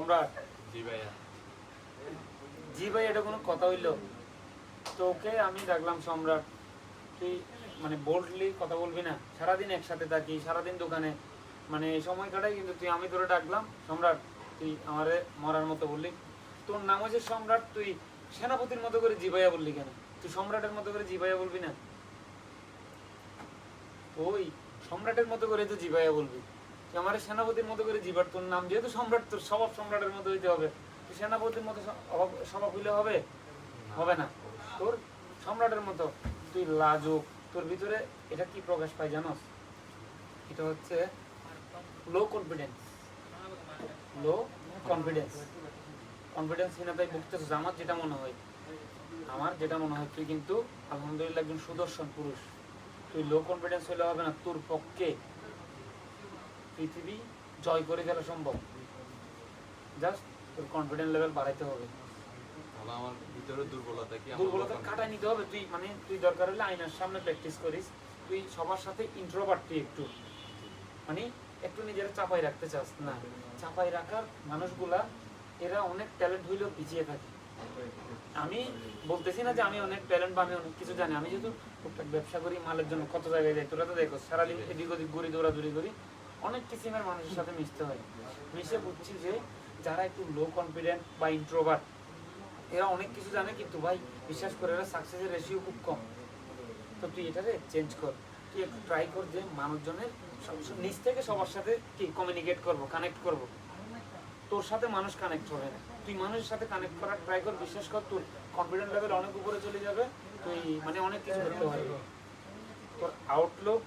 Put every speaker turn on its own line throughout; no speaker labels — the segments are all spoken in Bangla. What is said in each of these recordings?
সম্রাট।
জি ভাইয়া।
জি ভাই, এটা কোনো কথা হইলো? তোকে আমি ডাকলাম সম্রাট, তুই মানে বোল্ডলি কথা বলবি না? সারাদিন একসাথে থাকি, সারাদিন দোকানে মানে সময় কাটাই, কিন্তু তুই আমি তোরে ডাকলাম সম্রাট, তুই আমারে মরার মতো বললি। তোর নাম হচ্ছে সম্রাট, তুই সেনাপতির মতো করে জিবাইয়া বললি কেন? তুই সম্রাটের মতো করে জিবাইয়া বলবি না? ওই সম্রাটের মতো করে তো জিবাইয়া বলবি। তুই আমার সেনাপতির মতো করে জিবার, তোর নাম যেহেতু সম্রাট, তোর স্বভাব সম্রাটের মতো হইতে হবে। তুই সেনাপতির মতো স্বভাব হইলে হবে? হবে না। তোর সম্রাটের মতো তুই লাজুক। তোর ভিতরে এটা কি প্রকাশ পায় জানোস? এটা হচ্ছে লো কনফিডেন্স। লো কনফিডেন্স, কনফিডেন্সহীনতায় ভুগতেছিস। আমার যেটা মনে হয় তুই কিন্তু আলহামদুলিল্লাহ একজন সুদর্শন পুরুষ। তুই লো কনফিডেন্স হলে হবে না। তোর পক্ষে পৃথিবী জয় করে ফেলা সম্ভব। জাস্ট তোর কনফিডেন্স লেভেল বাড়াইতে হবে।
তাহলে আমার ভিতরে দুর্বলতা কি?
দুর্বলতা কাটাই নিতে হবে। তুই দরকার হলে আয়নার সামনে প্র্যাকটিস করিস। তুই সবার সাথে ইন্ট্রোভার্ট, তুই একটু মানে একটু নিজের চাপাই রাখতে চাস না। চাপাই রাখার মানুষগুলা এরা অনেক ট্যালেন্ট হইলেও পিছিয়ে থাকে। আমি বলতেছি না যে আমি অনেক ট্যালেন্ট বা আমি অনেক কিছু জানি। আমি যেহেতু টুকটাক ব্যবসা করি, মালের জন্য কত জায়গায় যাই, তোরা তো দেখো সারাদিন এদিক ওদিক ঘুরি, দৌড়াদৌড়ি করি, অনেক কিসিমের মানুষের সাথে মিশতে হয়। মিশে বুঝছি যে যারা একটু লো কনফিডেন্ট বা ইন্ট্রোভার্ট, এরা অনেক কিছু জানে, কিন্তু ভাই বিশ্বাস করে এরা সাকসেসের রেশিও খুব কম। তো তুই এটারে চেঞ্জ কর। তুই একটু ট্রাই কর যে মানুষজনের নিজ থেকে সবার সাথে কি কমিউনিকেট করব, কানেক্ট করব। তোর সাথে মানুষ কানেক্ট হবে না, তুই মানুষের সাথে কানেক্ট করার ট্রাই কর। বিশ্বাস কর, তোর কনফিডেন্স লেভেল অনেক উপরে চলে যাবে। তুই মানে অনেক কিছু করতে পারবি। তোর আউটলুক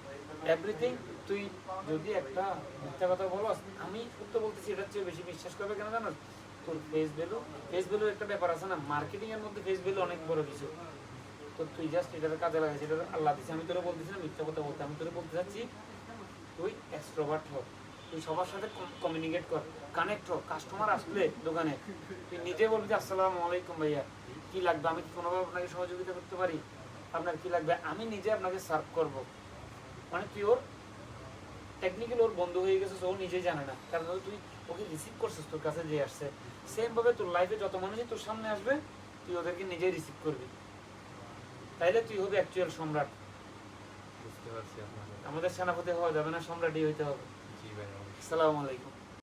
এভরিথিং। তুই যদি একটা মিথ্যা কথা বলস, আমি সত্য বলতেছি, এটার চেয়ে বেশি বিশ্বাস করবে কেন জানো? তোর ফেস ভ্যালু একটা ব্যাপার আছে না, মার্কেটিং এর মধ্যে ফেস ভ্যালু অনেক বড় কিছু। তো তুই জাস্ট এটার কাজে লাগাইছিস, এটা আল্লাহ দিচ্ছে। আমি তোরা বলতেছি না মিথ্যা কথা বলতে, আমি তোরা বলতে চাচ্ছি তুই এক্সট্রোভার্ট হ। তুই সবার সাথে কমিউনিকেট কর, কানেক্ট হ। কাস্টমার আসলে দোকানে তুই নিজে বলবি যে আসসালামু আলাইকুম ভাইয়া, কি লাগবে, আমি কি কোনোভাবে আপনাকে সহযোগিতা করতে পারি, আপনার কি লাগবে, আমি নিজে আপনাকে সার্ভ করব। মানে তুই ওর টেকনিক্যাল ওর বন্ধু হয়ে গেছিস, ও নিজেই জানে না, কারণ তুই ওকে রিসিভ করছিস তোর কাছে যে আসছে। সেম ভাবে তোর লাইফে যত মানুষই তোর সামনে আসবে, তুই ওদেরকে নিজেই রিসিভ করবি। তাইলে তুই হবি অ্যাকচুয়াল সম্রাট।
বুঝতে পারছি আপনাকে।
আমাদের সেনাপতি হওয়া যাবে না, সম্রাটই হইতে হবে।
জি ভাই।
আসসালামু আলাইকুম।